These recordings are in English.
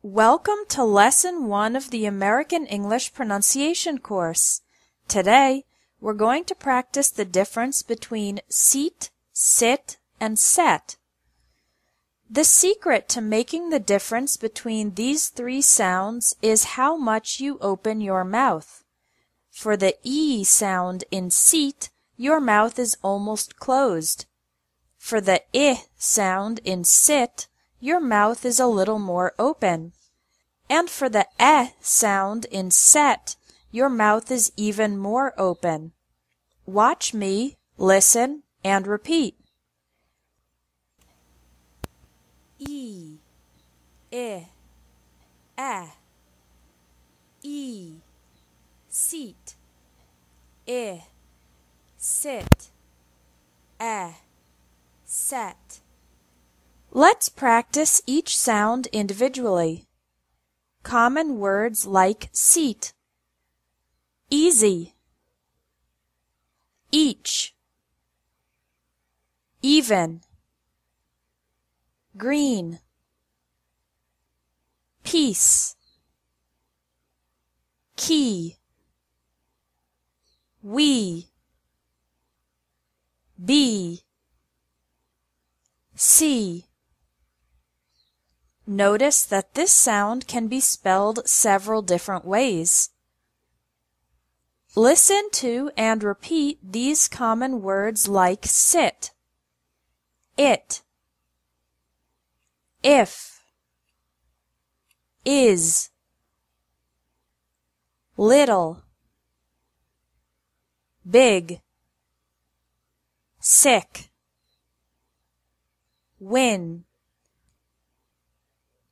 Welcome to Lesson 1 of the American English Pronunciation course. Today, we're going to practice the difference between seat, sit, and set. The secret to making the difference between these three sounds is how much you open your mouth. For the E sound in seat, your mouth is almost closed. For the I sound in sit, your mouth is a little more open. And for the E sound in set, your mouth is even more open. Watch me, listen, and repeat. E, I, E, seat, I, sit, set. Let's practice each sound individually. Common words like seat, easy, each, even, green, peace, key, we, be, see. Notice that this sound can be spelled several different ways. Listen to and repeat these common words like sit, it, if, is, little, big, sick, win,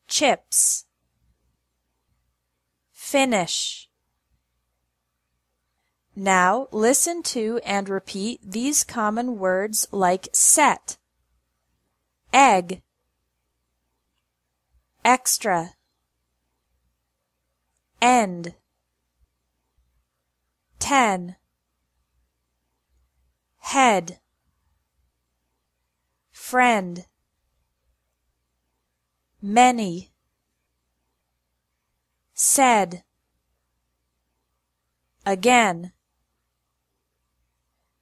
chips, finish. Now listen to and repeat these common words like set, egg, extra, end, 10, head, friend, many, said, again.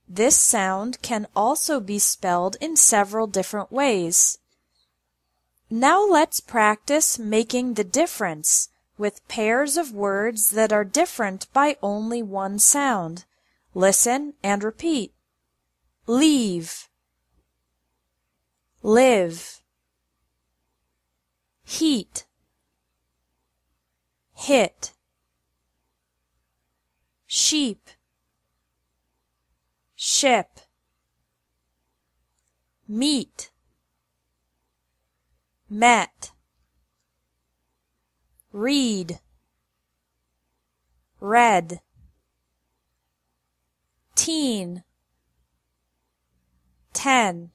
This sound can also be spelled in several different ways. Now let's practice making the difference with pairs of words that are different by only one sound. Listen and repeat. Leave, live, heat, hit, sheep, ship, meet, met, read, read, teen, 10,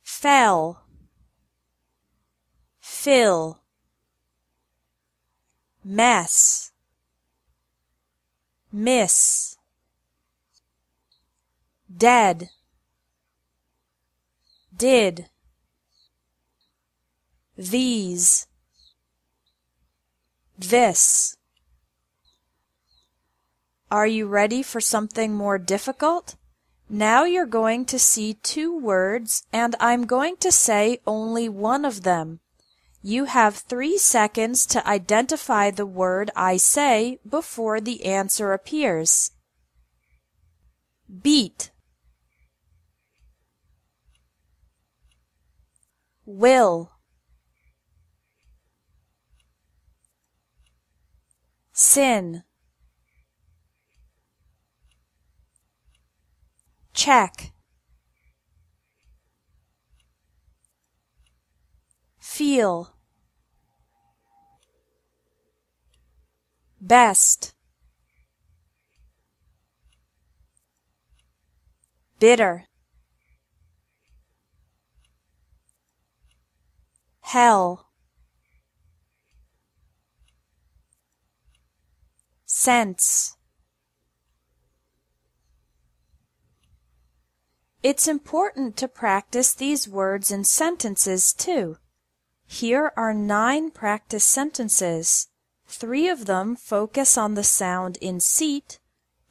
fell, fill, mess, miss, dead, did, these, this. Are you ready for something more difficult? Now you're going to see two words and I'm going to say only one of them. You have 3 seconds to identify the word I say before the answer appears. Beat, will, sin, check, feel, best, bitter, hell, sense. It's important to practice these words in sentences too. Here are 9 practice sentences. 3 of them focus on the sound in seat,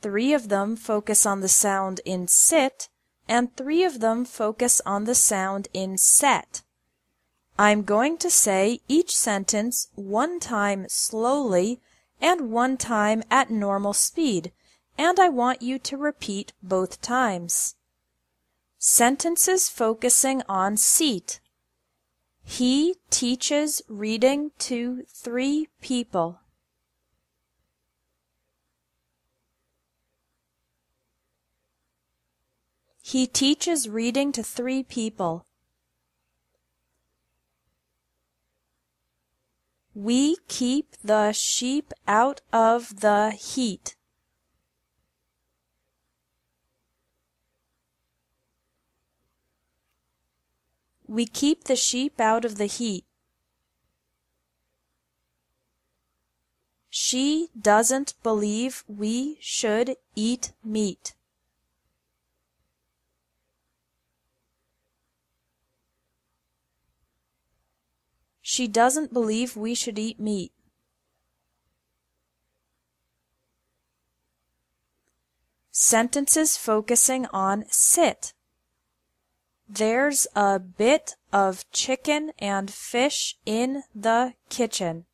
3 of them focus on the sound in sit, and 3 of them focus on the sound in set. I'm going to say each sentence 1 time slowly and 1 time at normal speed, and I want you to repeat both times. Sentences focusing on seat. He teaches reading to 3 people. He teaches reading to 3 people. We keep the sheep out of the heat. We keep the sheep out of the heat. She doesn't believe we should eat meat. She doesn't believe we should eat meat. Sentences focusing on sit. There's a bit of chicken and fish in the kitchen.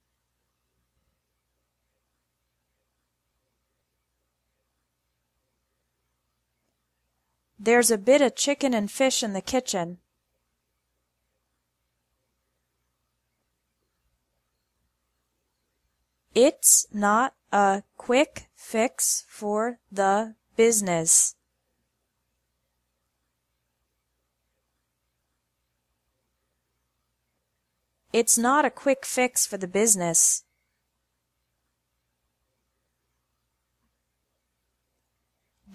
There's a bit of chicken and fish in the kitchen. It's not a quick fix for the business. It's not a quick fix for the business.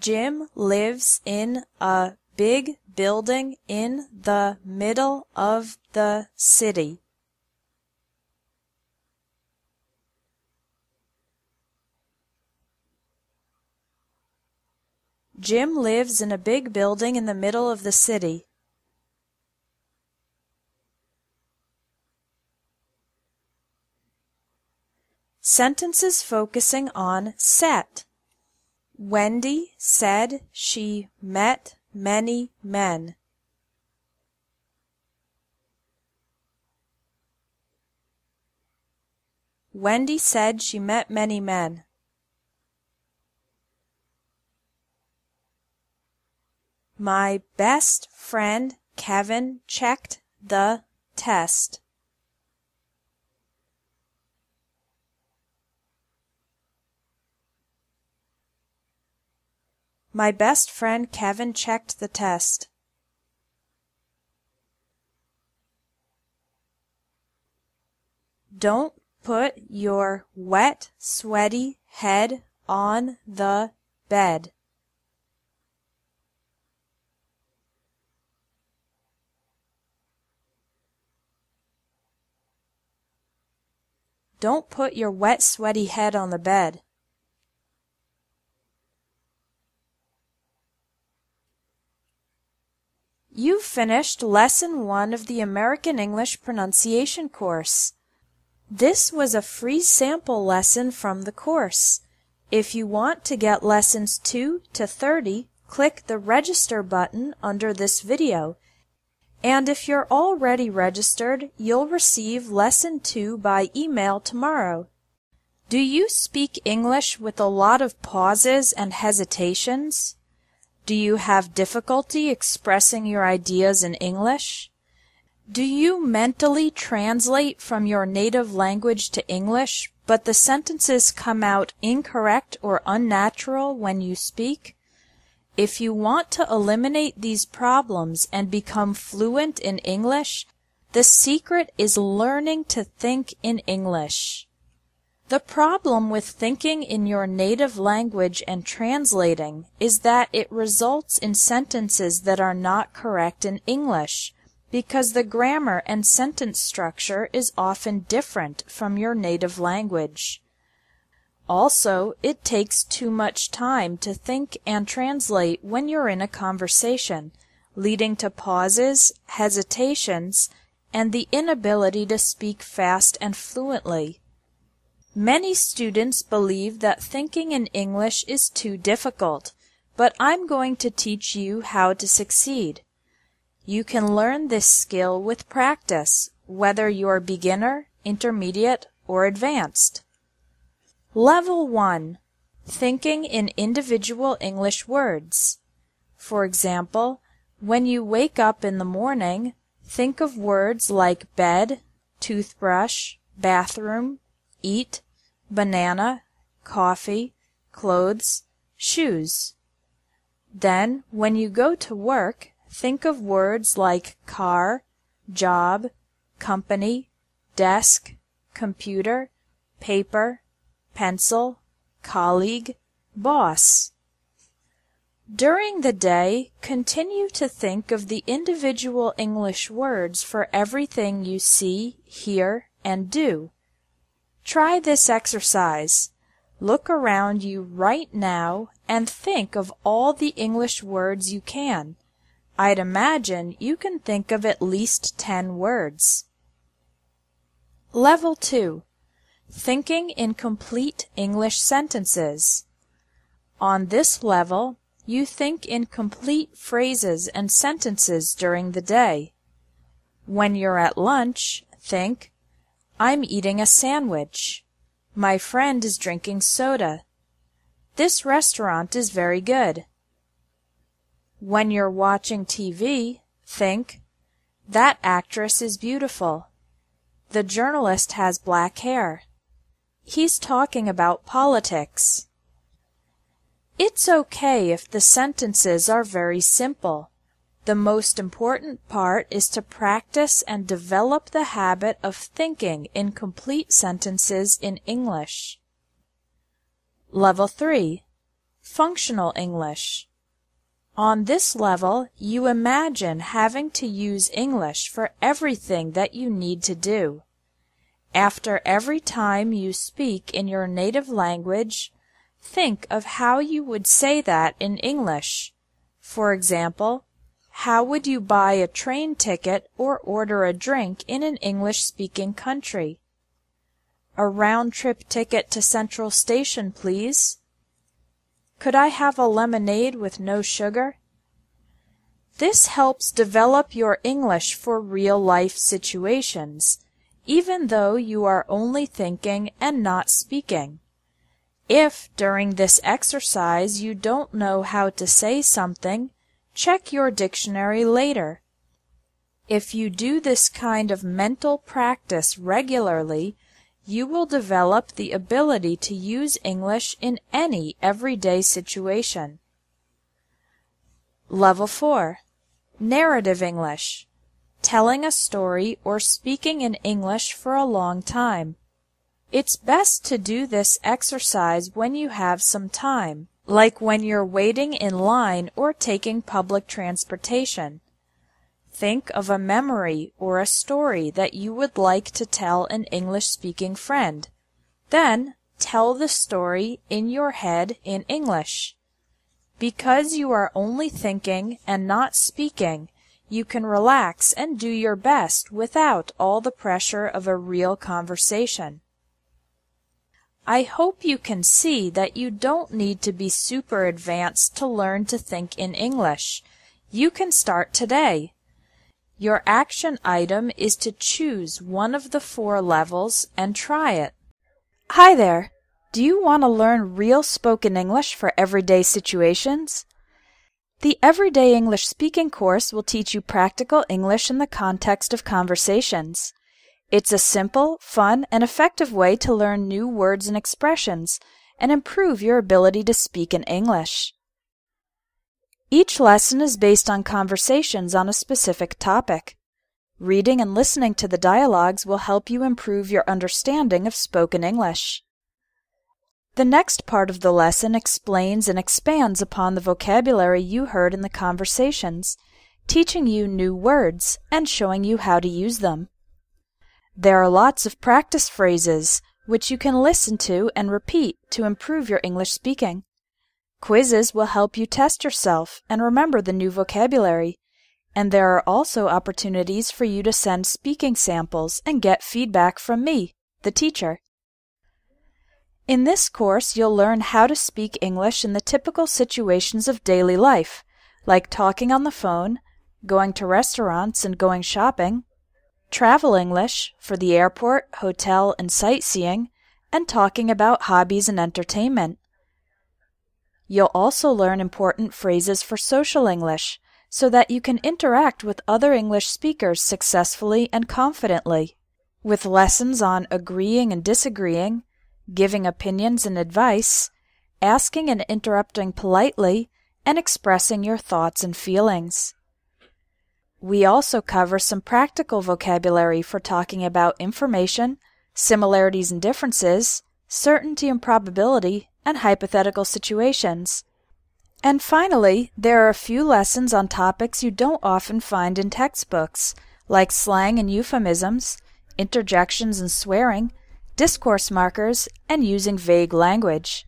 Jim lives in a big building in the middle of the city. Jim lives in a big building in the middle of the city. Sentences focusing on set. Wendy said she met many men. Wendy said she met many men. My best friend Kevin checked the test. My best friend Kevin checked the test. Don't put your wet, sweaty head on the bed. Don't put your wet, sweaty head on the bed. You've finished Lesson 1 of the American English Pronunciation course. This was a free sample lesson from the course. If you want to get Lessons 2 to 30, click the Register button under this video. And if you're already registered, you'll receive Lesson 2 by email tomorrow. Do you speak English with a lot of pauses and hesitations? Do you have difficulty expressing your ideas in English? Do you mentally translate from your native language to English, but the sentences come out incorrect or unnatural when you speak? If you want to eliminate these problems and become fluent in English, the secret is learning to think in English. The problem with thinking in your native language and translating is that it results in sentences that are not correct in English, because the grammar and sentence structure is often different from your native language. Also, it takes too much time to think and translate when you're in a conversation, leading to pauses, hesitations, and the inability to speak fast and fluently. Many students believe that thinking in English is too difficult, but I'm going to teach you how to succeed. You can learn this skill with practice, whether you're beginner, intermediate, or advanced. Level 1. Thinking in individual English words. For example, when you wake up in the morning, think of words like bed, toothbrush, bathroom, eat, banana, coffee, clothes, shoes. Then, when you go to work, think of words like car, job, company, desk, computer, paper, pencil, colleague, boss. During the day, continue to think of the individual English words for everything you see, hear, and do. Try this exercise. Look around you right now and think of all the English words you can. I'd imagine you can think of at least 10 words. Level 2. Thinking in complete English sentences. On this level, you think in complete phrases and sentences during the day. When you're at lunch, think, I'm eating a sandwich. My friend is drinking soda. This restaurant is very good. When you're watching TV, think, that actress is beautiful. The journalist has black hair. He's talking about politics. It's okay if the sentences are very simple. The most important part is to practice and develop the habit of thinking in complete sentences in English. Level 3. Functional English. On this level, you imagine having to use English for everything that you need to do. After every time you speak in your native language, think of how you would say that in English. For example, how would you buy a train ticket or order a drink in an English-speaking country? A round-trip ticket to Central Station, please. Could I have a lemonade with no sugar? This helps develop your English for real-life situations, even though you are only thinking and not speaking. If, during this exercise, you don't know how to say something, check your dictionary later. If you do this kind of mental practice regularly, you will develop the ability to use English in any everyday situation. Level 4. Narrative English. Telling a story or speaking in English for a long time. It's best to do this exercise when you have some time, like when you're waiting in line or taking public transportation. Think of a memory or a story that you would like to tell an English-speaking friend. Then, tell the story in your head in English. Because you are only thinking and not speaking, you can relax and do your best without all the pressure of a real conversation. I hope you can see that you don't need to be super advanced to learn to think in English. You can start today. Your action item is to choose one of the 4 levels and try it. Hi there! Do you want to learn real spoken English for everyday situations? The Everyday English Speaking course will teach you practical English in the context of conversations. It's a simple, fun, and effective way to learn new words and expressions and improve your ability to speak in English. Each lesson is based on conversations on a specific topic. Reading and listening to the dialogues will help you improve your understanding of spoken English. The next part of the lesson explains and expands upon the vocabulary you heard in the conversations, teaching you new words and showing you how to use them. There are lots of practice phrases, which you can listen to and repeat to improve your English speaking. Quizzes will help you test yourself and remember the new vocabulary. And there are also opportunities for you to send speaking samples and get feedback from me, the teacher. In this course, you'll learn how to speak English in the typical situations of daily life, like talking on the phone, going to restaurants and going shopping, travel English for the airport, hotel, and sightseeing, and talking about hobbies and entertainment. You'll also learn important phrases for social English, so that you can interact with other English speakers successfully and confidently, with lessons on agreeing and disagreeing, giving opinions and advice, asking and interrupting politely, and expressing your thoughts and feelings. We also cover some practical vocabulary for talking about information, similarities and differences, certainty and probability, and hypothetical situations. And finally, there are a few lessons on topics you don't often find in textbooks, like slang and euphemisms, interjections and swearing, discourse markers, and using vague language.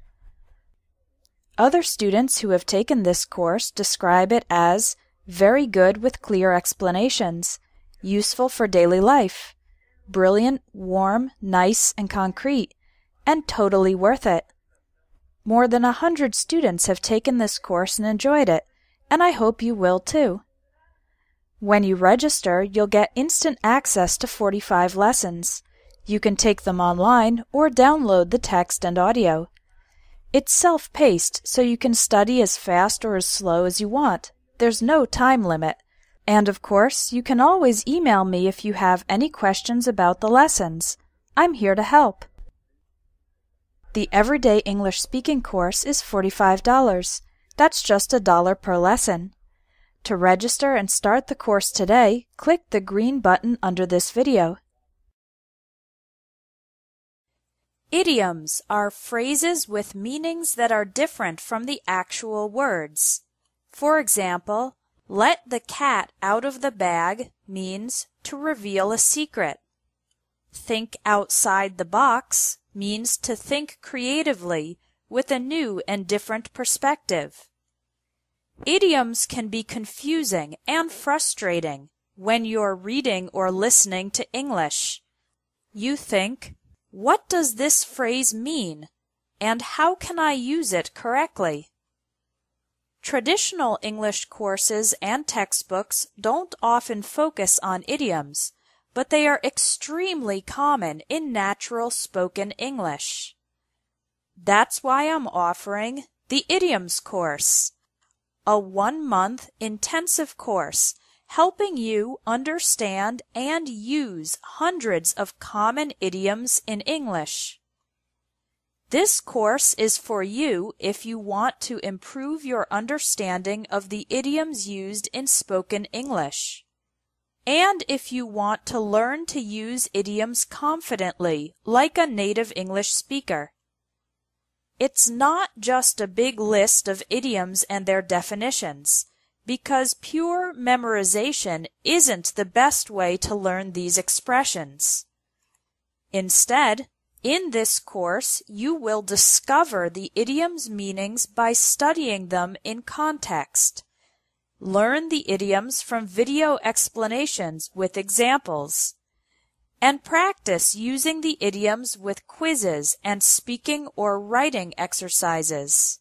Other students who have taken this course describe it as very good with clear explanations, useful for daily life, brilliant, warm, nice, and concrete, and totally worth it. More than 100 students have taken this course and enjoyed it, and I hope you will too. When you register, you'll get instant access to 45 lessons. You can take them online or download the text and audio. It's self-paced, so you can study as fast or as slow as you want. There's no time limit. And of course, you can always email me if you have any questions about the lessons. I'm here to help. The Everyday English Speaking course is $45. That's just $1 per lesson. To register and start the course today, click the green button under this video. Idioms are phrases with meanings that are different from the actual words. For example, let the cat out of the bag means to reveal a secret. Think outside the box means to think creatively with a new and different perspective. Idioms can be confusing and frustrating when you're reading or listening to English. You think, what does this phrase mean, and how can I use it correctly? Traditional English courses and textbooks don't often focus on idioms, but they are extremely common in natural spoken English. That's why I'm offering the Idioms course, a 1-month intensive course helping you understand and use hundreds of common idioms in English. This course is for you if you want to improve your understanding of the idioms used in spoken English, and if you want to learn to use idioms confidently, like a native English speaker. It's not just a big list of idioms and their definitions, because pure memorization isn't the best way to learn these expressions. Instead, in this course, you will discover the idioms' meanings by studying them in context. Learn the idioms from video explanations with examples, and practice using the idioms with quizzes and speaking or writing exercises.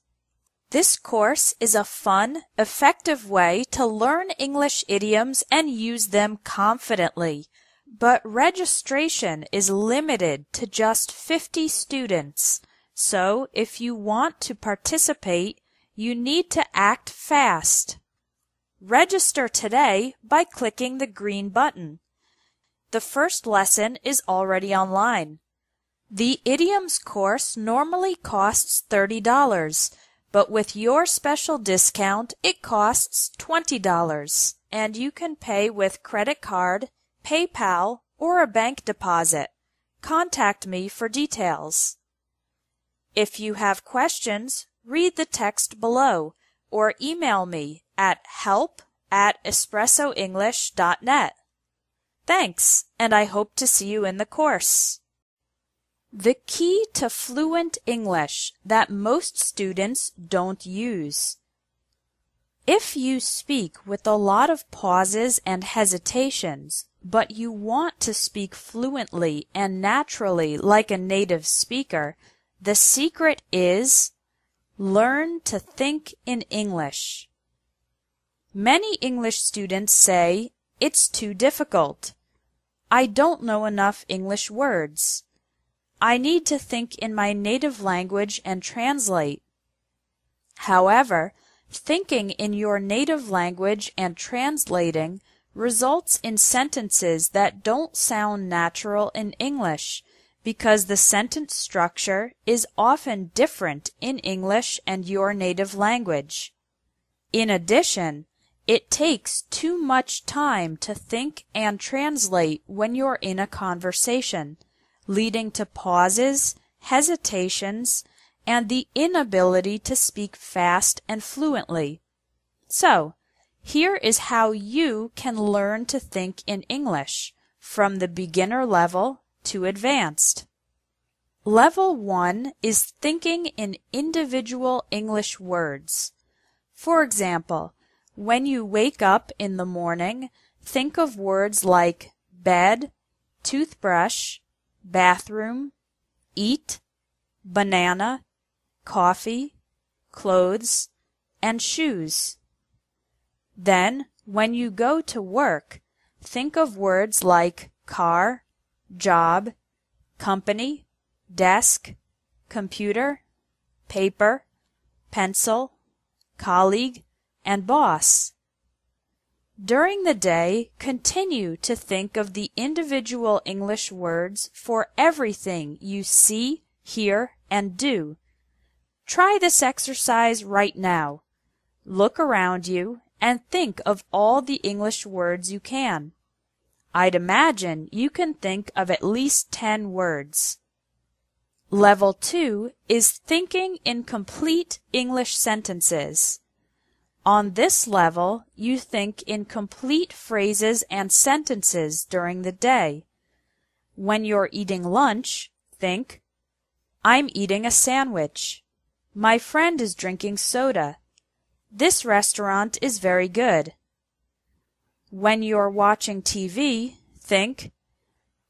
This course is a fun, effective way to learn English idioms and use them confidently, but registration is limited to just 50 students, so if you want to participate, you need to act fast. Register today by clicking the green button. The first lesson is already online. The Idioms course normally costs $30, but with your special discount, it costs $20, and you can pay with credit card, PayPal, or a bank deposit. Contact me for details. If you have questions, read the text below or email me at help@espressoenglish.net. Thanks, and I hope to see you in the course. The key to fluent English that most students don't use. If you speak with a lot of pauses and hesitations, but you want to speak fluently and naturally like a native speaker, the secret is learn to think in English. Many English students say, "It's too difficult. I don't know enough English words. I need to think in my native language and translate." However, thinking in your native language and translating results in sentences that don't sound natural in English because the sentence structure is often different in English and your native language. In addition, it takes too much time to think and translate when you're in a conversation, leading to pauses, hesitations, and the inability to speak fast and fluently. So, here is how you can learn to think in English from the beginner level to advanced. Level 1 is thinking in individual English words. For example, when you wake up in the morning, think of words like bed, toothbrush, bathroom, eat, banana, coffee, clothes, and shoes. Then, when you go to work, think of words like car, job, company, desk, computer, paper, pencil, colleague, and boss. During the day, continue to think of the individual English words for everything you see, hear, and do. Try this exercise right now. Look around you and think of all the English words you can. I'd imagine you can think of at least 10 words. Level 2 is thinking in complete English sentences. On this level, you think in complete phrases and sentences during the day. When you're eating lunch, think, "I'm eating a sandwich. My friend is drinking soda. This restaurant is very good." When you're watching TV, think,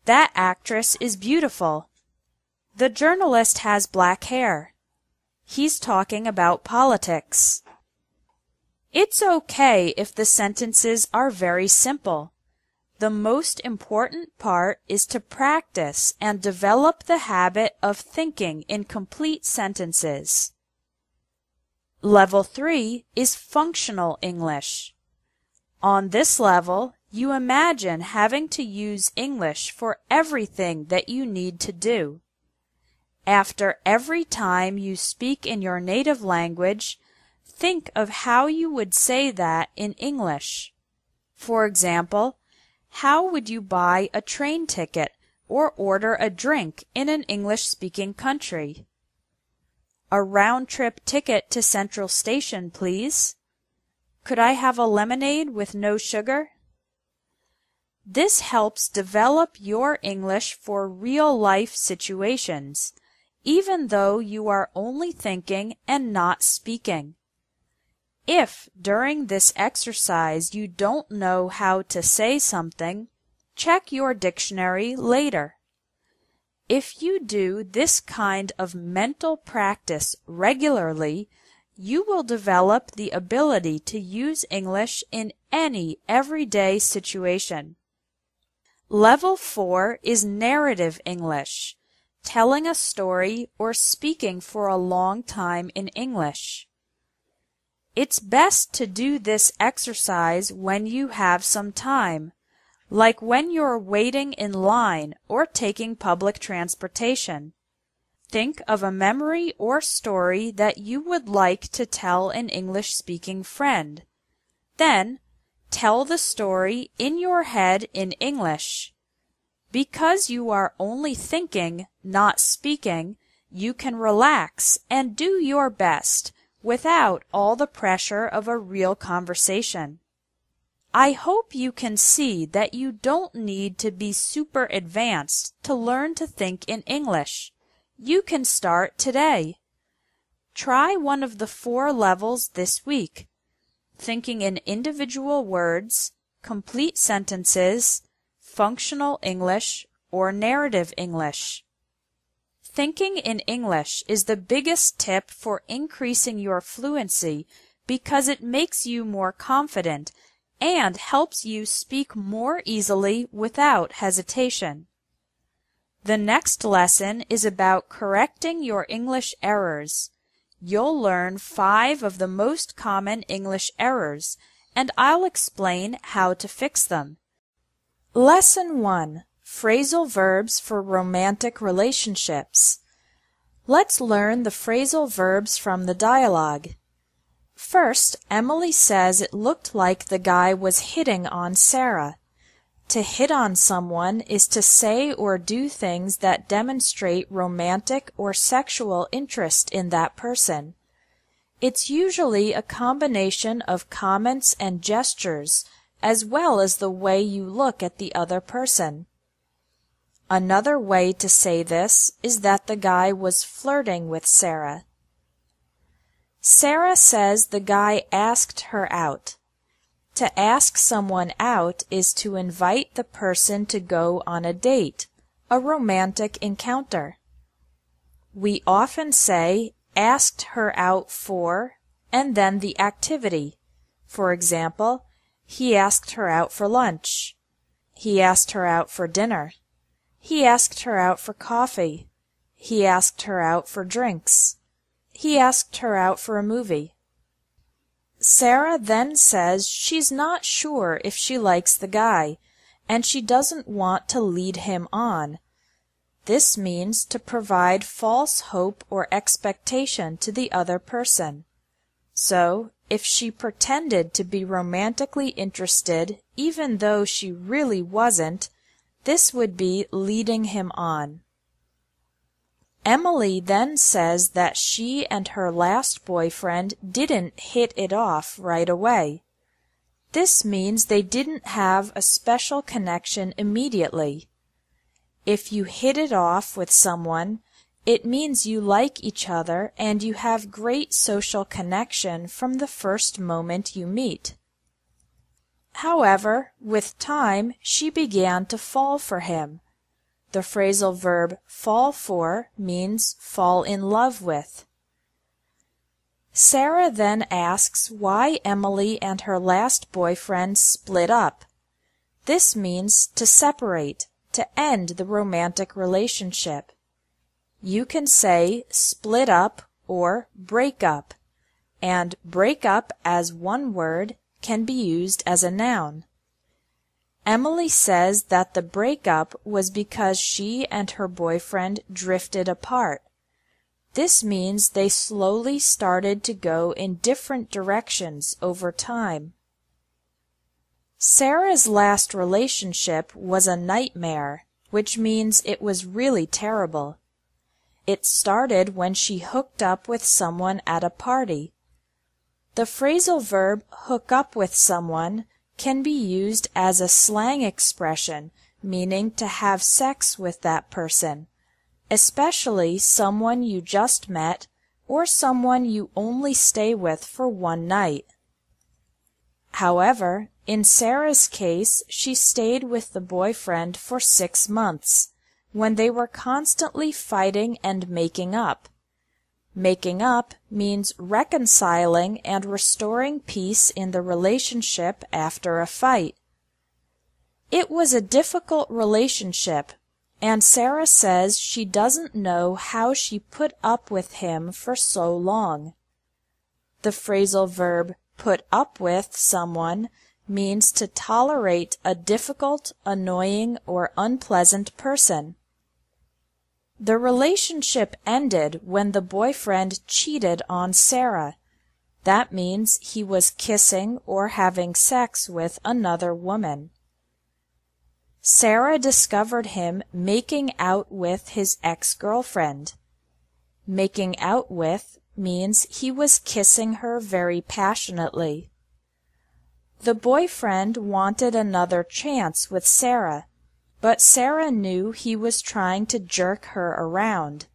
"That actress is beautiful. The journalist has black hair. He's talking about politics." It's okay if the sentences are very simple. The most important part is to practice and develop the habit of thinking in complete sentences. Level 3 is functional English. On this level, you imagine having to use English for everything that you need to do. After every time you speak in your native language, think of how you would say that in English. For example, how would you buy a train ticket or order a drink in an English-speaking country? "A round-trip ticket to Central Station, please. Could I have a lemonade with no sugar?" This helps develop your English for real-life situations, even though you are only thinking and not speaking. If during this exercise you don't know how to say something, check your dictionary later. If you do this kind of mental practice regularly, you will develop the ability to use English in any everyday situation. Level 4 is narrative English, telling a story or speaking for a long time in English. It's best to do this exercise when you have some time, like when you're waiting in line or taking public transportation. Think of a memory or story that you would like to tell an English-speaking friend. Then, tell the story in your head in English. Because you are only thinking, not speaking, you can relax and do your best without all the pressure of a real conversation. I hope you can see that you don't need to be super advanced to learn to think in English. You can start today. Try one of the 4 levels this week. thinking in individual words, complete sentences, functional English, or narrative English. Thinking in English is the biggest tip for increasing your fluency because it makes you more confident and helps you speak more easily without hesitation. The next lesson is about correcting your English errors. You'll learn 5 of the most common English errors, and I'll explain how to fix them. Lesson 1. Phrasal verbs for romantic relationships. Let's learn the phrasal verbs from the dialogue. First, Emily says it looked like the guy was hitting on Sarah. To hit on someone is to say or do things that demonstrate romantic or sexual interest in that person. It's usually a combination of comments and gestures, as well as the way you look at the other person. Another way to say this is that the guy was flirting with Sarah. Sarah says the guy asked her out. To ask someone out is to invite the person to go on a date, a romantic encounter. We often say, asked her out for, and then the activity. For example, he asked her out for lunch. He asked her out for dinner. He asked her out for coffee. He asked her out for drinks. He asked her out for a movie. Sarah then says she's not sure if she likes the guy, and she doesn't want to lead him on. This means to provide false hope or expectation to the other person. So, if she pretended to be romantically interested, even though she really wasn't, this would be leading him on. Emily then says that she and her last boyfriend didn't hit it off right away. This means they didn't have a special connection immediately. If you hit it off with someone, it means you like each other and you have great social connection from the first moment you meet. However, with time, she began to fall for him. The phrasal verb fall for means fall in love with. Sarah then asks why Emily and her last boyfriend split up. This means to separate, to end the romantic relationship. You can say split up or break up, and break up as one word can be used as a noun. Emily says that the breakup was because she and her boyfriend drifted apart. This means they slowly started to go in different directions over time. Sarah's last relationship was a nightmare, which means it was really terrible. It started when she hooked up with someone at a party. The phrasal verb hook up with someone can be used as a slang expression meaning to have sex with that person, especially someone you just met or someone you only stay with for one night. However, in Sarah's case, she stayed with the boyfriend for 6 months, when they were constantly fighting and making up. Making up means reconciling and restoring peace in the relationship after a fight. It was a difficult relationship, and Sarah says she doesn't know how she put up with him for so long. The phrasal verb put up with someone means to tolerate a difficult, annoying, or unpleasant person. The relationship ended when the boyfriend cheated on Sarah. That means he was kissing or having sex with another woman. Sarah discovered him making out with his ex-girlfriend. Making out with means he was kissing her very passionately. The boyfriend wanted another chance with Sarah, but Sarah knew he was trying to jerk her around.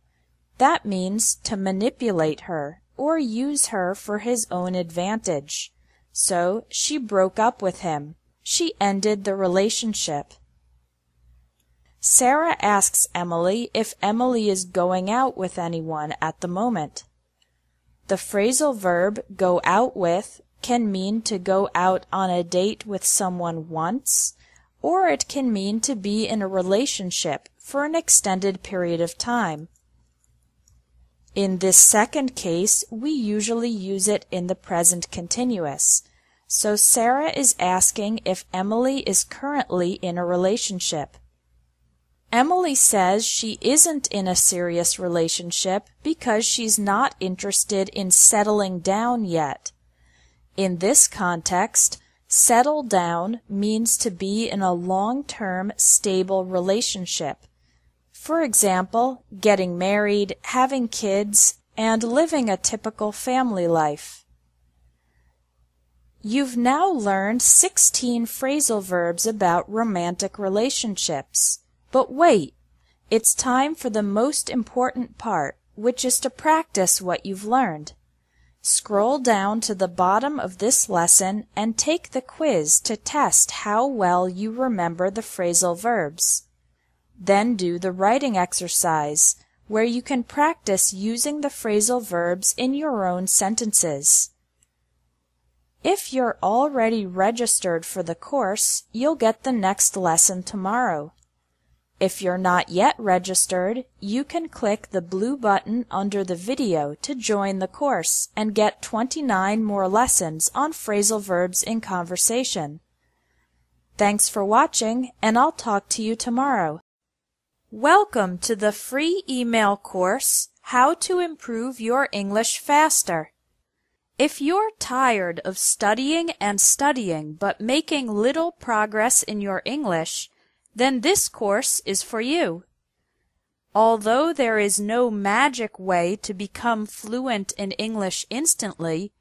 That means to manipulate her or use her for his own advantage. so she broke up with him. She ended the relationship. Sarah asks Emily if Emily is going out with anyone at the moment. The phrasal verb go out with can mean to go out on a date with someone once, or it can mean to be in a relationship for an extended period of time. In this second case, we usually use it in the present continuous. So Sarah is asking if Emily is currently in a relationship. Emily says she isn't in a serious relationship because she's not interested in settling down yet. In this context, settle down means to be in a long-term, stable relationship. For example, getting married, having kids, and living a typical family life. You've now learned 16 phrasal verbs about romantic relationships. But wait, it's time for the most important part, which is to practice what you've learned. Scroll down to the bottom of this lesson and take the quiz to test how well you remember the phrasal verbs. Then do the writing exercise, where you can practice using the phrasal verbs in your own sentences. If you're already registered for the course, you'll get the next lesson tomorrow. If you're not yet registered, you can click the blue button under the video to join the course and get 29 more lessons on phrasal verbs in conversation. Thanks for watching, and I'll talk to you tomorrow. Welcome to the free email course, How to Improve Your English Faster. If you're tired of studying and studying but making little progress in your English, then this course is for you. Although there is no magic way to become fluent in English instantly,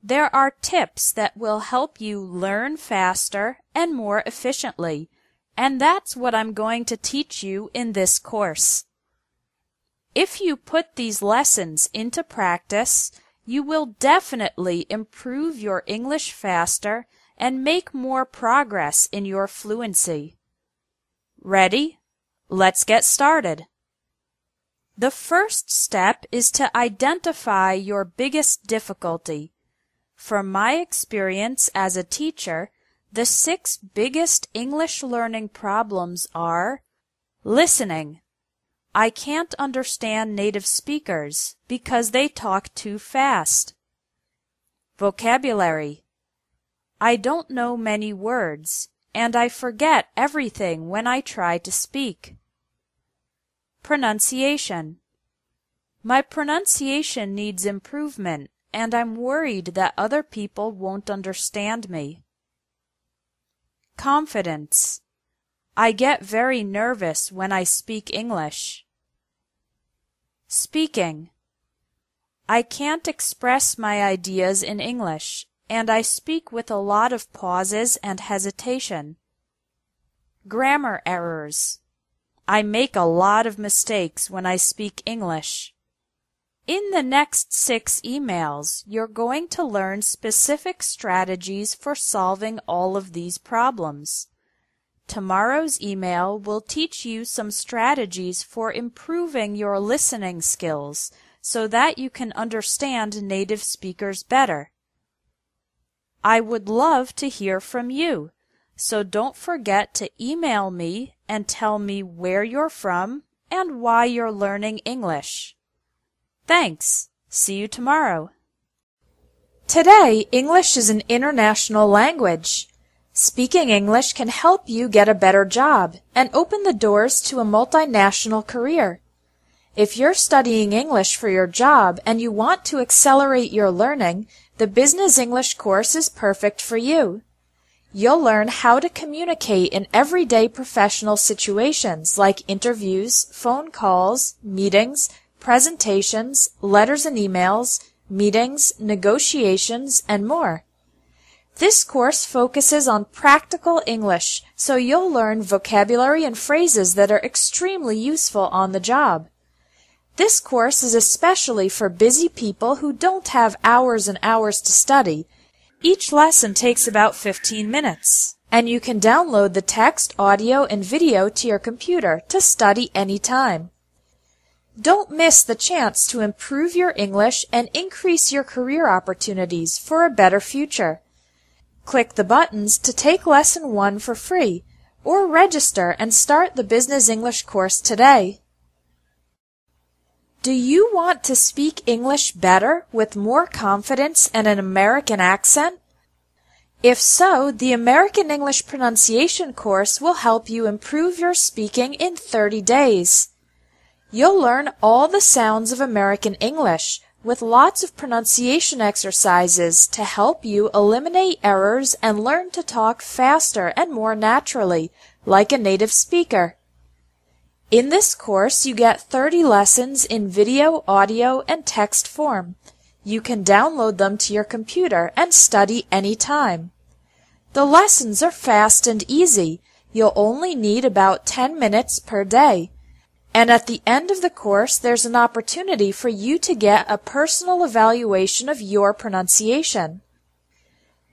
there are tips that will help you learn faster and more efficiently, and that's what I'm going to teach you in this course. If you put these lessons into practice, you will definitely improve your English faster and make more progress in your fluency. Ready? Let's get started. The first step is to identify your biggest difficulty. From my experience as a teacher, the 6 biggest English learning problems are: listening. I can't understand native speakers because they talk too fast. Vocabulary. I don't know many words, and I forget everything when I try to speak. Pronunciation. My pronunciation needs improvement, and I'm worried that other people won't understand me. Confidence. I get very nervous when I speak English. Speaking. I can't express my ideas in English, and I speak with a lot of pauses and hesitation. Grammar errors. I make a lot of mistakes when I speak English. In the next 6 emails, you're going to learn specific strategies for solving all of these problems. Tomorrow's email will teach you some strategies for improving your listening skills so that you can understand native speakers better. I would love to hear from you, so don't forget to email me and tell me where you're from and why you're learning English. Thanks. See you tomorrow. Today, English is an international language. Speaking English can help you get a better job and open the doors to a multinational career. If you're studying English for your job and you want to accelerate your learning, the Business English course is perfect for you. You'll learn how to communicate in everyday professional situations like interviews, phone calls, meetings, presentations, letters and emails, meetings, negotiations, and more. This course focuses on practical English, so you'll learn vocabulary and phrases that are extremely useful on the job. This course is especially for busy people who don't have hours and hours to study, Each lesson takes about 15 minutes, and you can download the text, audio, and video to your computer to study anytime. Don't miss the chance to improve your English and increase your career opportunities for a better future. Click the buttons to take Lesson 1 for free, or register and start the Business English course today. Do you want to speak English better with more confidence and an American accent? If so, the American English Pronunciation course will help you improve your speaking in 30 days. You'll learn all the sounds of American English with lots of pronunciation exercises to help you eliminate errors and learn to talk faster and more naturally, like a native speaker. In this course, you get 30 lessons in video, audio, and text form. You can download them to your computer and study anytime. The lessons are fast and easy. You'll only need about 10 minutes per day. And at the end of the course, there's an opportunity for you to get a personal evaluation of your pronunciation.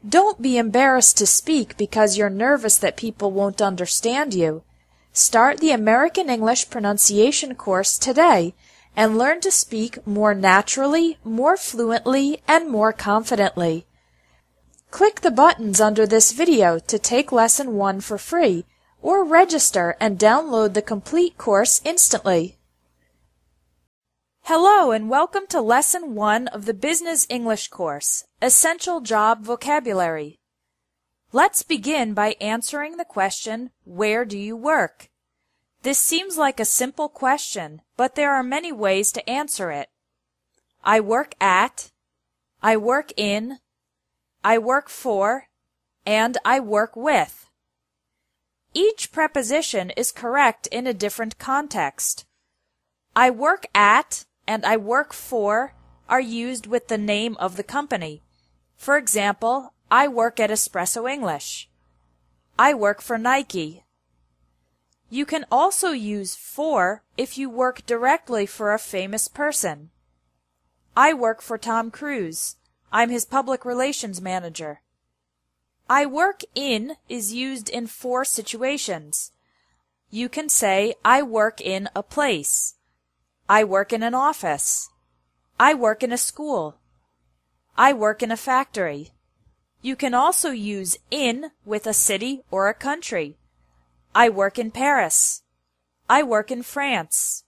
Don't be embarrassed to speak because you're nervous that people won't understand you. Start the American English Pronunciation course today and learn to speak more naturally, more fluently, and more confidently. Click the buttons under this video to take Lesson 1 for free, or register and download the complete course instantly. Hello and welcome to Lesson 1 of the Business English course, Essential Job Vocabulary. Let's begin by answering the question, where do you work? This seems like a simple question, but there are many ways to answer it. I work at, I work in, I work for, and I work with. Each preposition is correct in a different context. I work at and I work for are used with the name of the company. For example, I work at Espresso English. I work for Nike. You can also use for if you work directly for a famous person. I work for Tom Cruise. I'm his public relations manager. I work in is used in 4 situations. You can say, I work in a place. I work in an office. I work in a school. I work in a factory. You can also use in with a city or a country. I work in Paris. I work in France.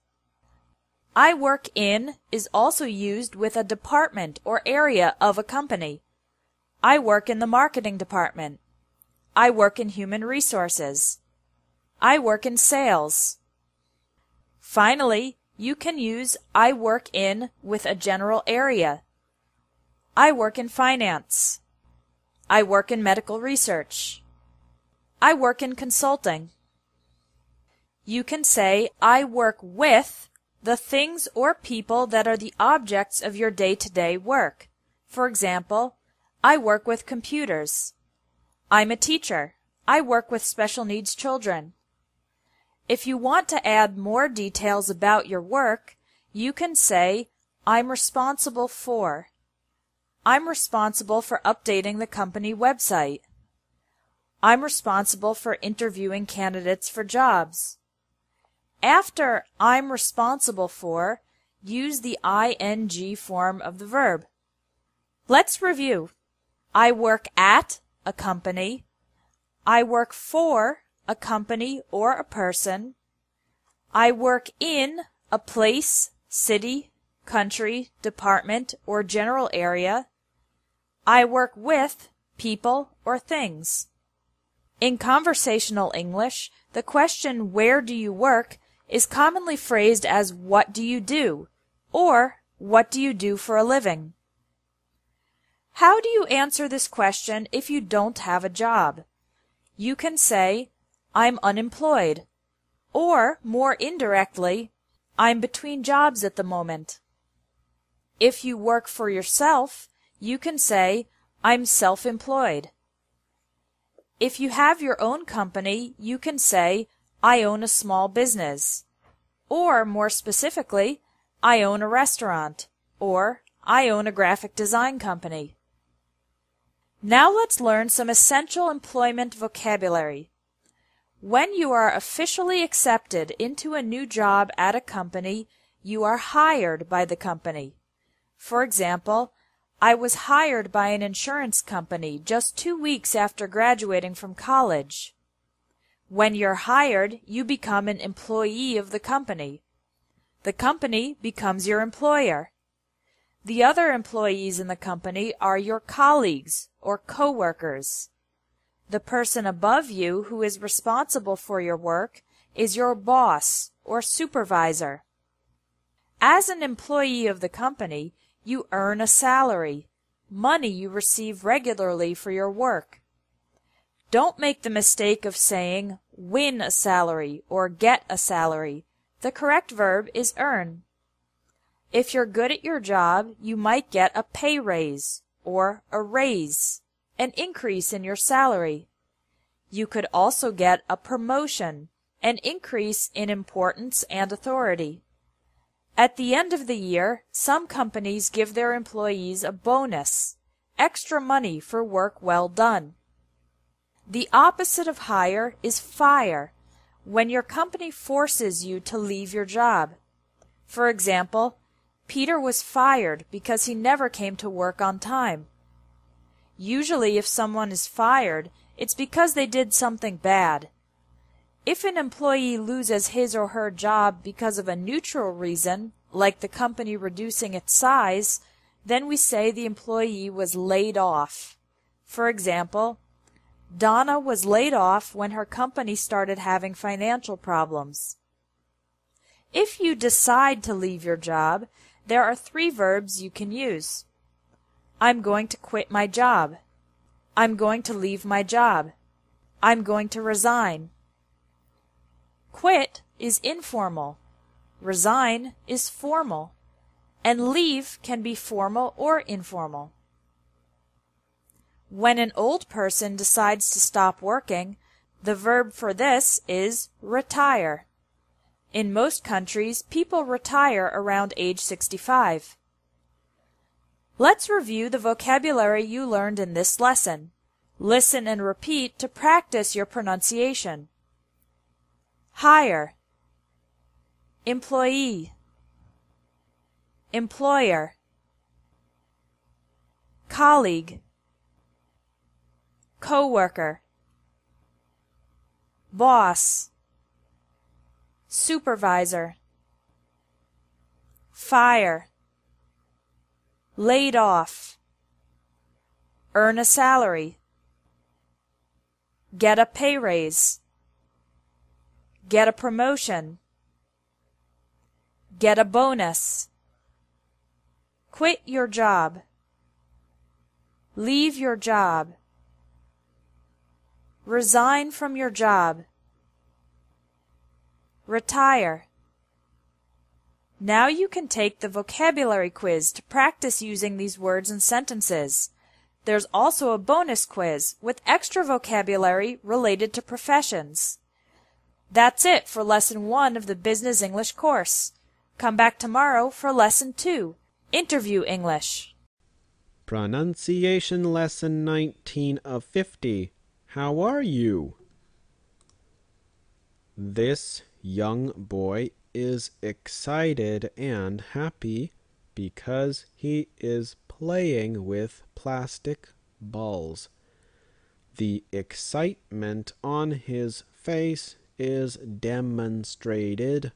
I work in is also used with a department or area of a company. I work in the marketing department. I work in human resources. I work in sales. Finally, you can use I work in with a general area. I work in finance. I work in medical research. I work in consulting. You can say I work with the things or people that are the objects of your day-to-day work. For example, I work with computers. I'm a teacher. I work with special needs children. If you want to add more details about your work, you can say, I'm responsible for. I'm responsible for updating the company website. I'm responsible for interviewing candidates for jobs. After I'm responsible for, use the ing form of the verb. Let's review. I work at a company. I work for a company or a person. I work in a place, city, country, department, or general area. I work with people or things. In conversational English, the question where do you work is commonly phrased as what do you do or what do you do for a living. How do you answer this question if you don't have a job? You can say, I'm unemployed, or more indirectly, I'm between jobs at the moment. If you work for yourself, you can say, I'm self-employed. If you have your own company, you can say, I own a small business. Or, more specifically, I own a restaurant, or I own a graphic design company. Now let's learn some essential employment vocabulary. When you are officially accepted into a new job at a company, you are hired by the company. For example, I was hired by an insurance company just 2 weeks after graduating from college. When you're hired, you become an employee of the company. The company becomes your employer. The other employees in the company are your colleagues or co-workers. The person above you who is responsible for your work is your boss or supervisor. As an employee of the company, you earn a salary, money you receive regularly for your work. Don't make the mistake of saying win a salary or get a salary. The correct verb is earn. If you're good at your job, you might get a pay raise or a raise, an increase in your salary. You could also get a promotion, an increase in importance and authority. At the end of the year, some companies give their employees a bonus, extra money for work well done. The opposite of hire is fire, when your company forces you to leave your job. For example, Peter was fired because he never came to work on time. Usually, if someone is fired, it's because they did something bad. If an employee loses his or her job because of a neutral reason, like the company reducing its size, then we say the employee was laid off. For example, Donna was laid off when her company started having financial problems. If you decide to leave your job, there are 3 verbs you can use. I'm going to quit my job. I'm going to leave my job. I'm going to resign. Quit is informal. Resign is formal. And leave can be formal or informal. When an old person decides to stop working, the verb for this is retire. In most countries, people retire around age 65. Let's review the vocabulary you learned in this lesson. Listen and repeat to practice your pronunciation. Hire, employee, employer, colleague, co-worker, boss, supervisor, fire, laid off, earn a salary, get a pay raise, get a promotion, get a bonus, quit your job, leave your job, resign from your job, retire. Now you can take the vocabulary quiz to practice using these words and sentences. There's also a bonus quiz with extra vocabulary related to professions. That's it for Lesson 1 of the Business English course. Come back tomorrow for Lesson 2, Interview English. Pronunciation Lesson 19 of 50. How are you? This young boy is excited and happy because he is playing with plastic balls. The excitement on his face is demonstrated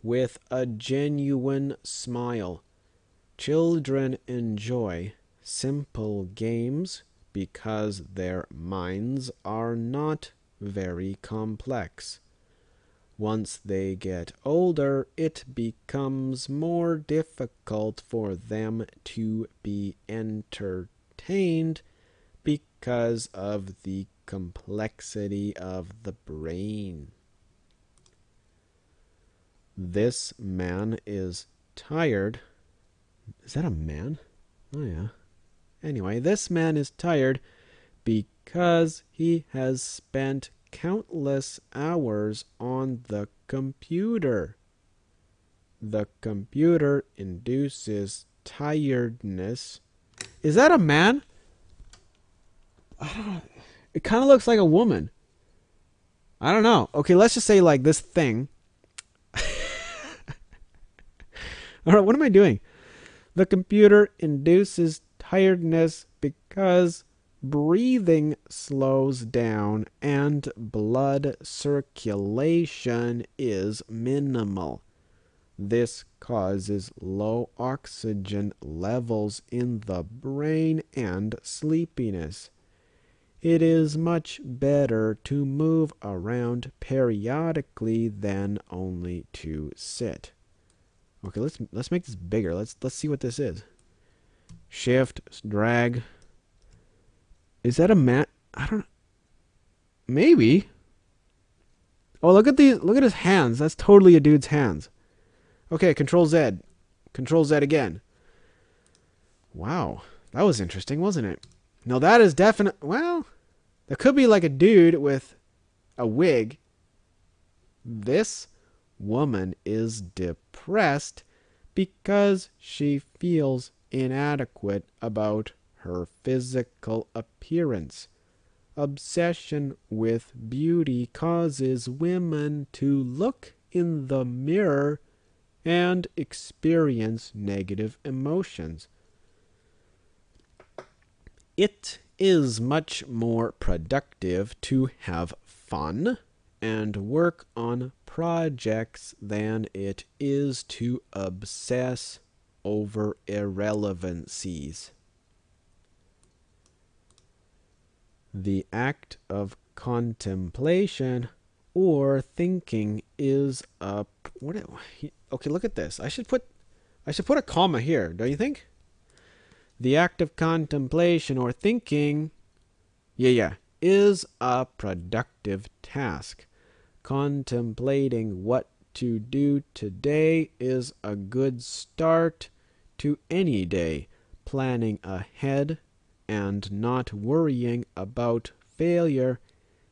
with a genuine smile. Children enjoy simple games because their minds are not very complex. Once they get older, it becomes more difficult for them to be entertained because of the complexity of the brain. This man is tired. Is that a man? Oh, yeah. Anyway, this man is tired because he has spent countless hours on the computer. The computer induces tiredness. Is that a man? I don't know. It kind of looks like a woman. I don't know. Okay, let's just say like this thing. All right, what am I doing? The computer induces tiredness because breathing slows down and blood circulation is minimal. This causes low oxygen levels in the brain and sleepiness. It is much better to move around periodically than only to sit. Okay, let's make this bigger. Let's see what this is. Shift, drag. Is that a mat? I don't. Maybe. Oh, look at these. Look at his hands. That's totally a dude's hands. Okay, Control Z. Control Z again. Wow, that was interesting, wasn't it? No, that is definite. Well, that could be like a dude with a wig. This woman is depressed because she feels inadequate about her physical appearance. Obsession with beauty causes women to look in the mirror and experience negative emotions. It is much more productive to have fun and work on projects than it is to obsess over irrelevancies. The act of contemplation or thinking is a okay, look at this. I should put a comma here, don't you think? The act of contemplation or thinking is a productive task. Contemplating what to do today is a good start to any day. Planning ahead and not worrying about failure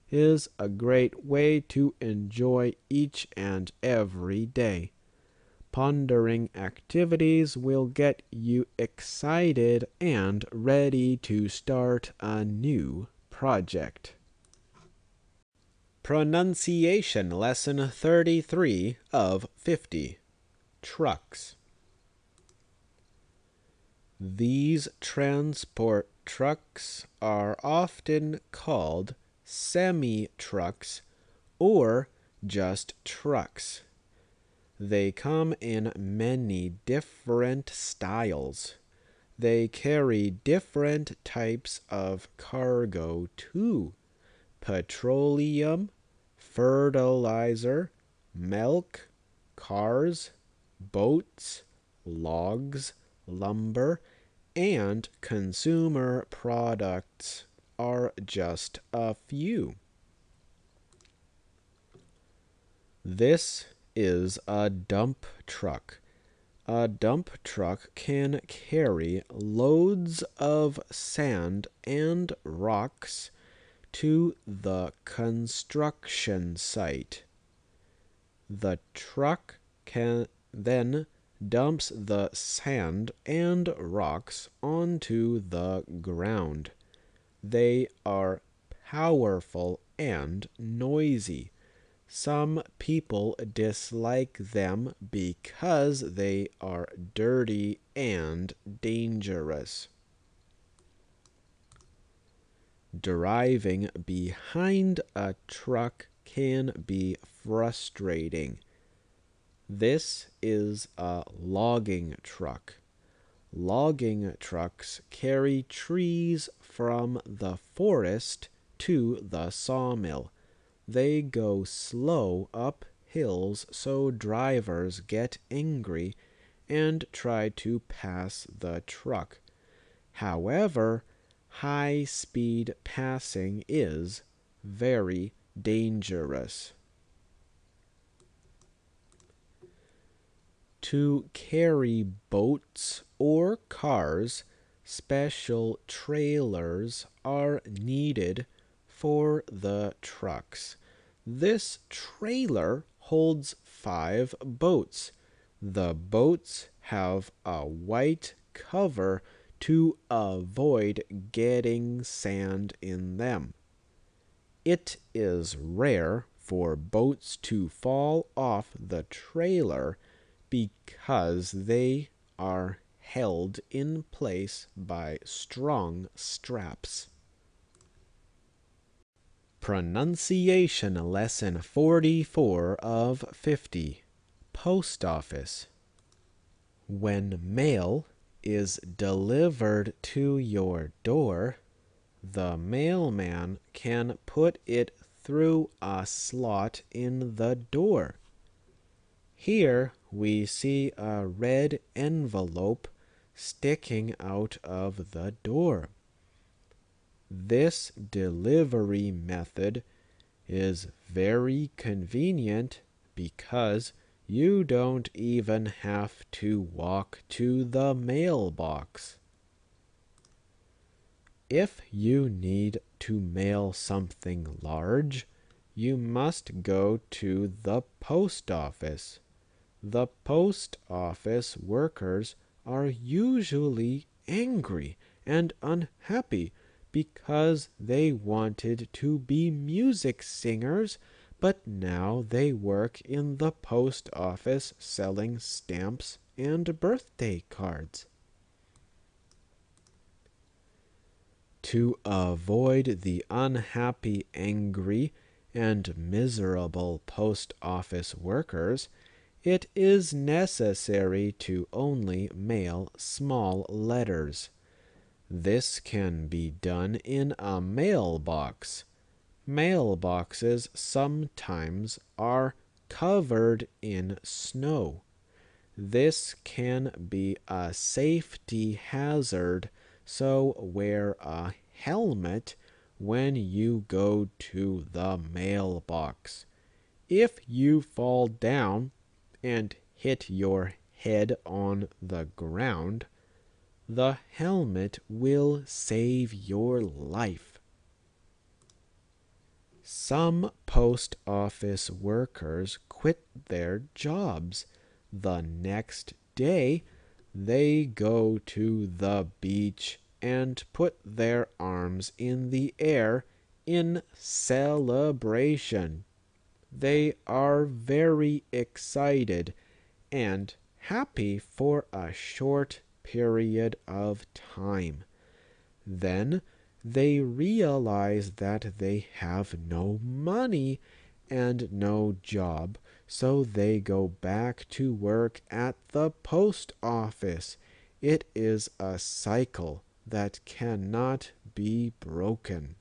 is a great way to enjoy each and every day. Pondering activities will get you excited and ready to start a new project. Pronunciation Lesson 33 of 50. Trucks. These transport trucks are often called semi-trucks or just trucks. They come in many different styles. They carry different types of cargo too. Petroleum, fertilizer, milk, cars, boats, logs, lumber, and consumer products are just a few. This is a dump truck. A dump truck can carry loads of sand and rocks to the construction site. The truck then dumps the sand and rocks onto the ground. They are powerful and noisy. Some people dislike them because they are dirty and dangerous. Driving behind a truck can be frustrating. This is a logging truck. Logging trucks carry trees from the forest to the sawmill. They go slow up hills, so drivers get angry and try to pass the truck. However, high-speed passing is very dangerous. To carry boats or cars, special trailers are needed for the trucks. This trailer holds 5 boats. The boats have a white cover to avoid getting sand in them. It is rare for boats to fall off the trailer because they are held in place by strong straps. Pronunciation Lesson 44 of 50. Post Office. When mail is delivered to your door, the mailman can put it through a slot in the door. Here we see a red envelope sticking out of the door. This delivery method is very convenient because you don't even have to walk to the mailbox. If you need to mail something large, you must go to the post office. The post office workers are usually angry and unhappy because they wanted to be music singers, but now they work in the post office selling stamps and birthday cards. To avoid the unhappy, angry, and miserable post office workers, it is necessary to only mail small letters. This can be done in a mailbox. Mailboxes sometimes are covered in snow. This can be a safety hazard, so wear a helmet when you go to the mailbox. If you fall down and hit your head on the ground, the helmet will save your life. Some post office workers quit their jobs. The next day, they go to the beach and put their arms in the air in celebration. They are very excited and happy for a short period of time. Then they realize that they have no money and no job, so they go back to work at the post office. It is a cycle that cannot be broken.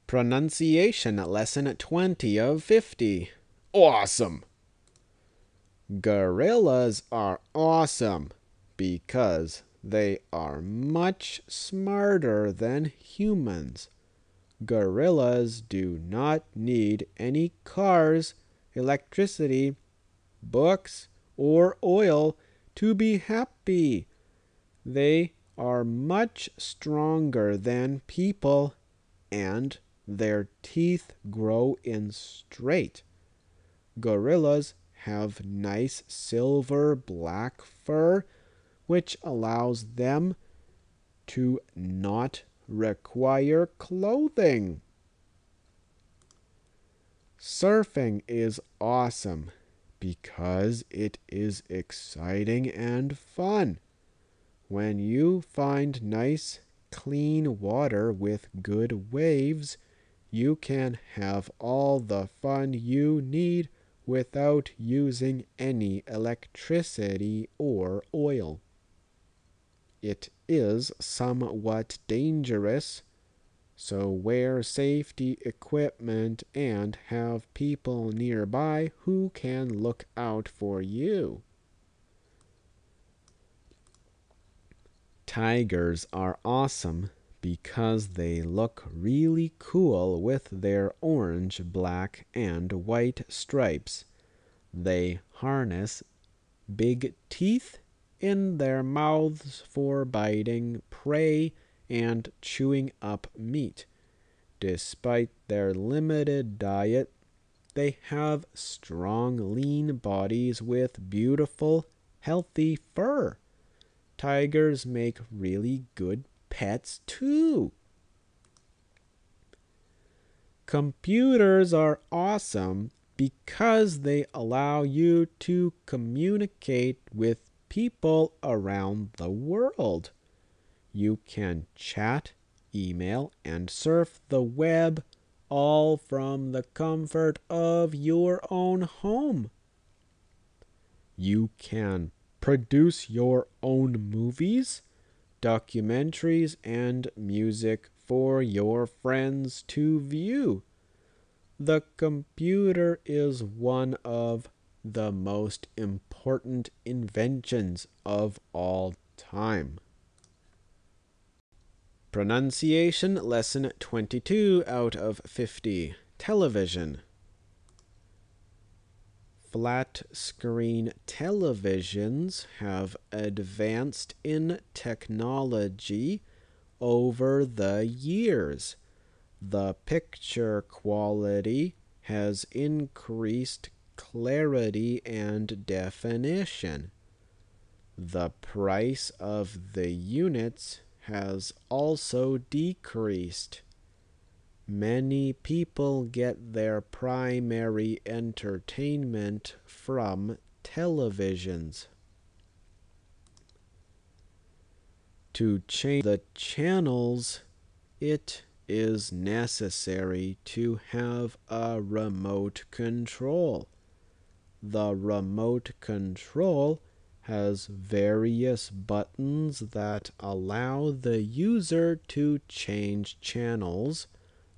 Pronunciation Lesson 20 of 50. Awesome! Gorillas are awesome because they are much smarter than humans. Gorillas do not need any cars, electricity, books, or oil to be happy. They are much stronger than people, and their teeth grow in straight. Gorillas have nice silver black fur, which allows them to not require clothing. Surfing is awesome because it is exciting and fun. When you find nice, clean water with good waves, you can have all the fun you need without using any electricity or oil. It is somewhat dangerous, so wear safety equipment and have people nearby who can look out for you. Tigers are awesome because they look really cool with their orange, black, and white stripes. They harness big teeth in their mouths for biting prey and chewing up meat. Despite their limited diet, they have strong, lean bodies with beautiful, healthy fur. tigers make really good pets too. Computers are awesome because they allow you to communicate with people around the world. You can chat, email, and surf the web all from the comfort of your own home. You can produce your own movies, documentaries, and music for your friends to view. The computer is one of the most important inventions of all time. Pronunciation Lesson 22 out of 50. Television. Flat-screen televisions have advanced in technology over the years. The picture quality has increased clarity and definition. The price of the units has also decreased. Many people get their primary entertainment from televisions. To change the channels, it is necessary to have a remote control. The remote control has various buttons that allow the user to change channels,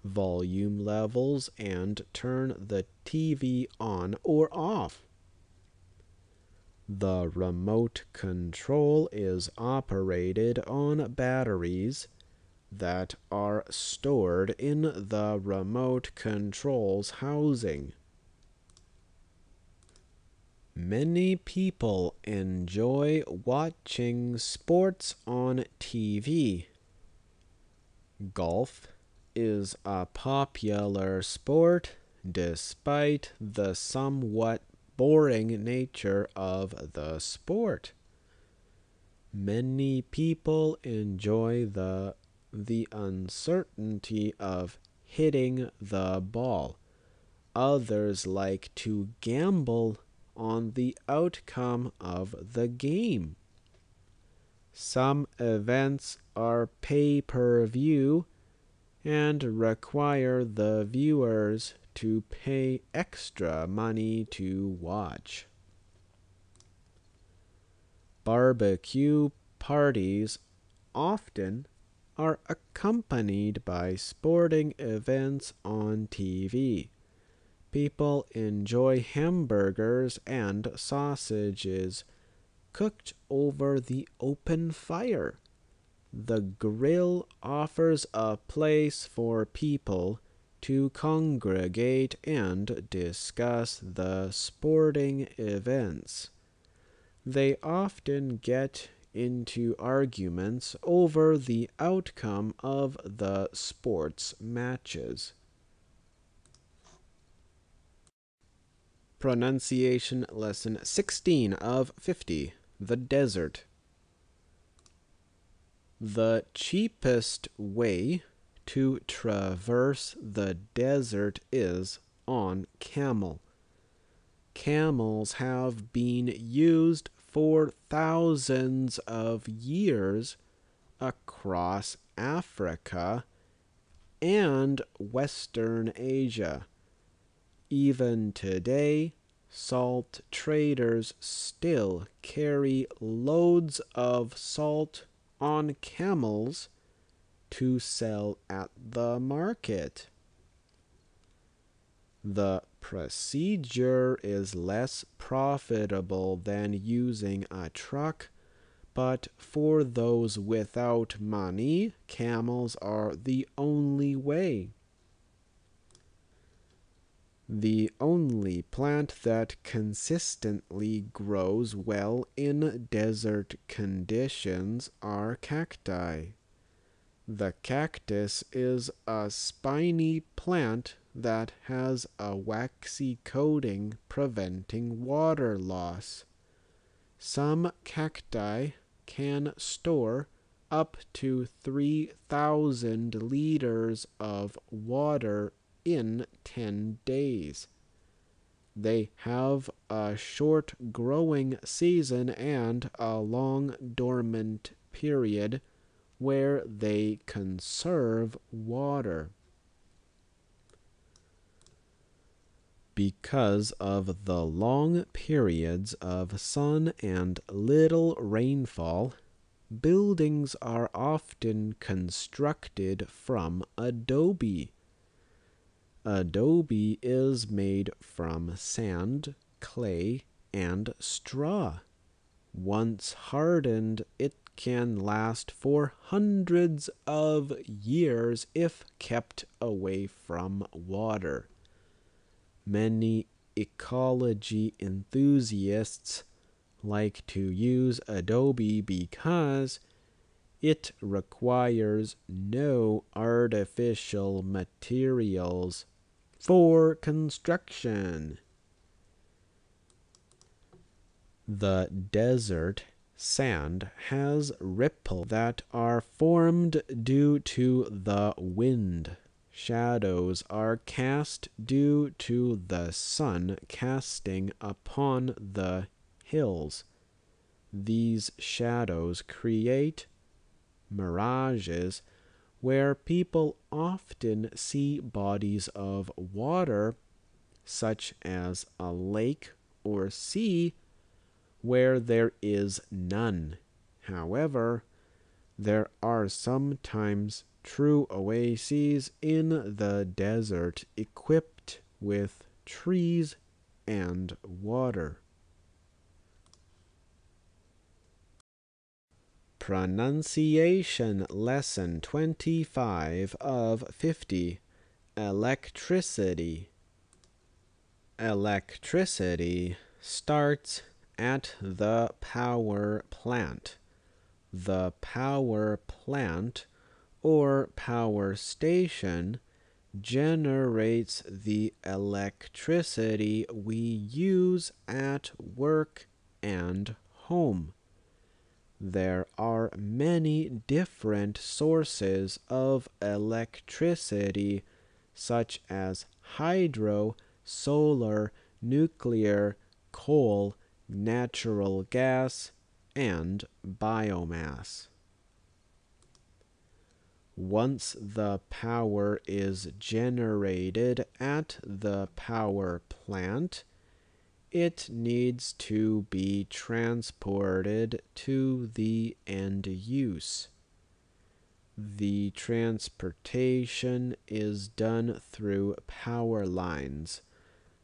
volume levels, and turn the TV on or off. The remote control is operated on batteries that are stored in the remote control's housing. Many people enjoy watching sports on TV. Golf is a popular sport despite the somewhat boring nature of the sport. Many people enjoy the uncertainty of hitting the ball. Others like to gamble on the outcome of the game. Some events are pay-per-view and require the viewers to pay extra money to watch. Barbecue parties often are accompanied by sporting events on TV. People enjoy hamburgers and sausages cooked over the open fire. The grill offers a place for people to congregate and discuss the sporting events. They often get into arguments over the outcome of the sports matches. Pronunciation Lesson 16 of 50. The desert. The cheapest way to traverse the desert is on camel. Camels have been used for thousands of years across Africa and Western Asia. Even today, salt traders still carry loads of salt on camels to sell at the market. The procedure is less profitable than using a truck, but for those without money, camels are the only way. The only plant that consistently grows well in desert conditions are cacti. The cactus is a spiny plant that has a waxy coating preventing water loss. Some cacti can store up to 3,000 liters of water in 10 days. They have a short growing season and a long dormant period where they conserve water. Because of the long periods of sun and little rainfall, buildings are often constructed from adobe. Adobe is made from sand, clay, and straw. Once hardened, it can last for hundreds of years if kept away from water. Many ecology enthusiasts like to use adobe because it requires no artificial materials for construction. The desert sand has ripples that are formed due to the wind. Shadows are cast due to the sun casting upon the hills. These shadows create mirages where people often see bodies of water, such as a lake or sea, where there is none. However, there are sometimes true oases in the desert equipped with trees and water. Pronunciation Lesson 25 of 50. Electricity. Electricity starts at the power plant. The power plant or power station generates the electricity we use at work and home. There are many different sources of electricity, such as hydro, solar, nuclear, coal, natural gas, and biomass. Once the power is generated at the power plant, it needs to be transported to the end use. The transportation is done through power lines.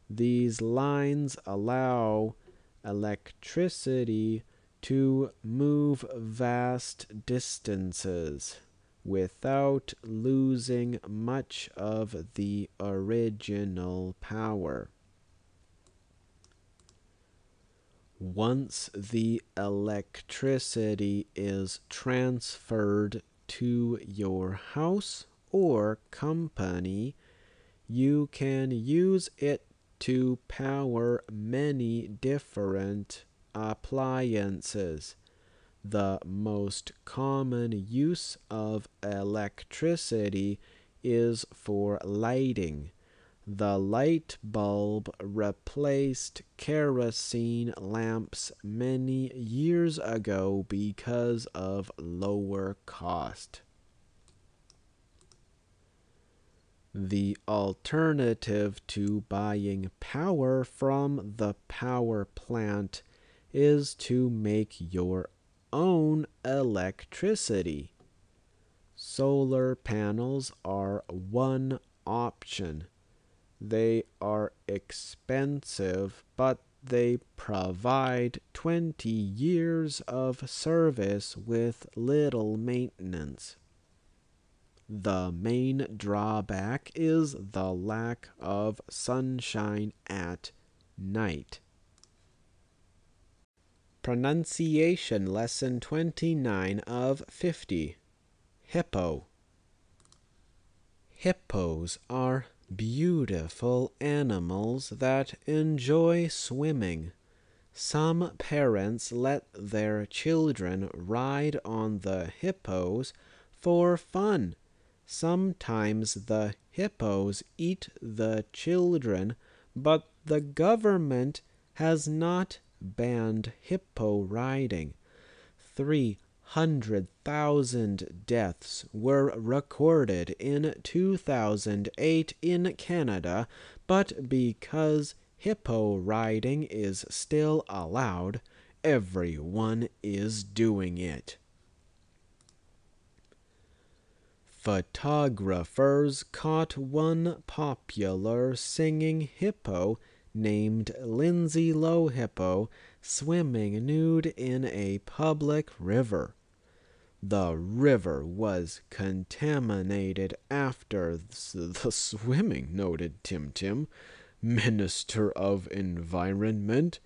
These lines allow electricity to move vast distances without losing much of the original power. Once the electricity is transferred to your house or company, you can use it to power many different appliances. The most common use of electricity is for lighting. The light bulb replaced kerosene lamps many years ago because of lower cost. The alternative to buying power from the power plant is to make your own electricity. Solar panels are one option. They are expensive, but they provide 20 years of service with little maintenance. The main drawback is the lack of sunshine at night. Pronunciation Lesson 29 of 50. Hippo. Hippos are beautiful animals that enjoy swimming. Some parents let their children ride on the hippos for fun. Sometimes the hippos eat the children, but the government has not banned hippo riding. 300,000 deaths were recorded in 2008 in Canada, but because hippo riding is still allowed, everyone is doing it. Photographers caught one popular singing hippo named Lindsay Lohan swimming nude in a public river. The river was contaminated after the swimming, noted Tim Tim, Minister of Environment.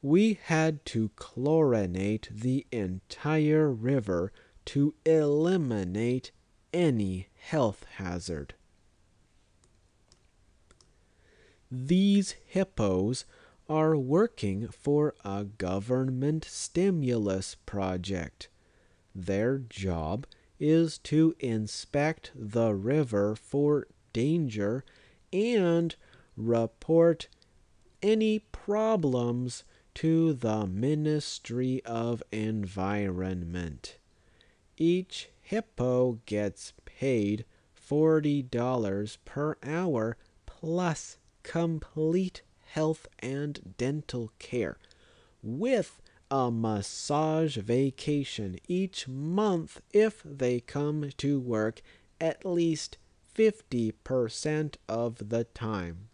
We had to chlorinate the entire river to eliminate any health hazard. These hippos are working for a government stimulus project. Their job is to inspect the river for danger and report any problems to the Ministry of Environment. Each hippo gets paid $40 per hour plus complete health and dental care, with a massage vacation each month if they come to work at least 50% of the time.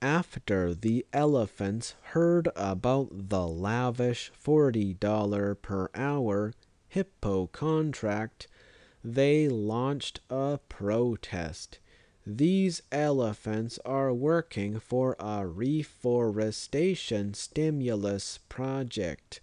After the elephants heard about the lavish $40 per hour hippo contract, they launched a protest. These elephants are working for a reforestation stimulus project.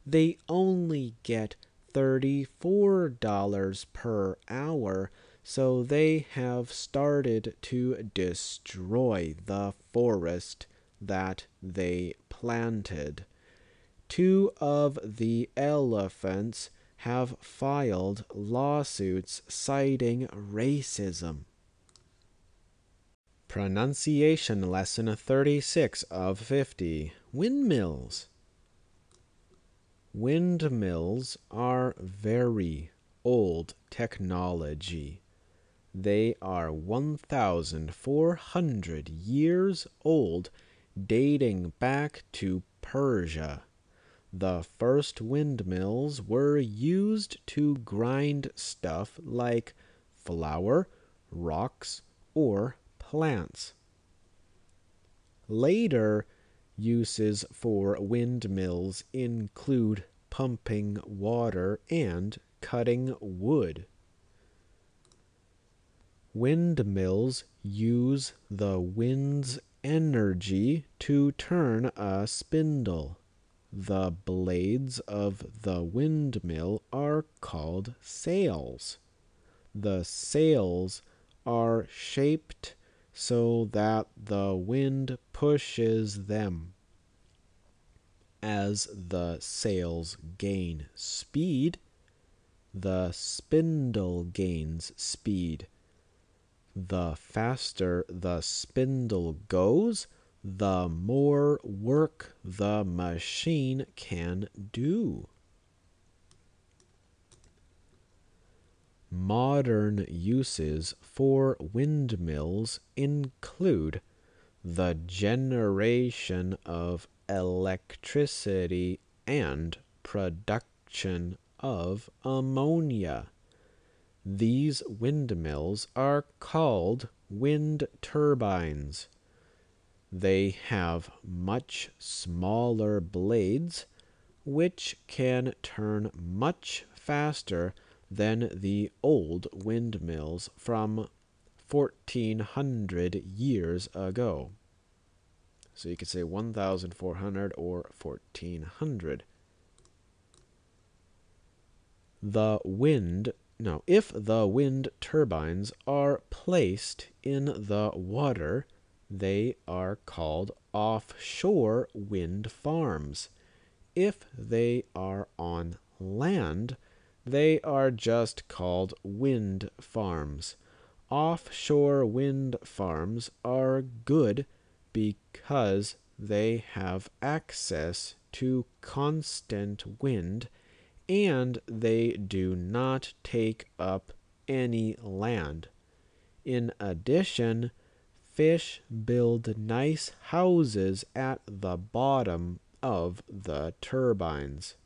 They only get $34 per hour, so they have started to destroy the forest that they planted. 2 of the elephants have filed lawsuits citing racism. Pronunciation Lesson 36 of 50. Windmills. Windmills are very old technology. They are 1,400 years old, dating back to Persia. The first windmills were used to grind stuff like flour, rocks, or plants. Later uses for windmills include pumping water and cutting wood. Windmills use the wind's energy to turn a spindle. The blades of the windmill are called sails. The sails are shaped so that the wind pushes them. As the sails gain speed, the spindle gains speed. The faster the spindle goes, the more work the machine can do. Modern uses for windmills include the generation of electricity and production of ammonia. These windmills are called wind turbines. They have much smaller blades, which can turn much faster than the old windmills from 1,400 years ago. So you could say 1,400 or 1,400. If the wind turbines are placed in the water, they are called offshore wind farms. If they are on land, they are just called wind farms. Offshore wind farms are good because they have access to constant wind and they do not take up any land. In addition, fish build nice houses at the bottom of the turbines.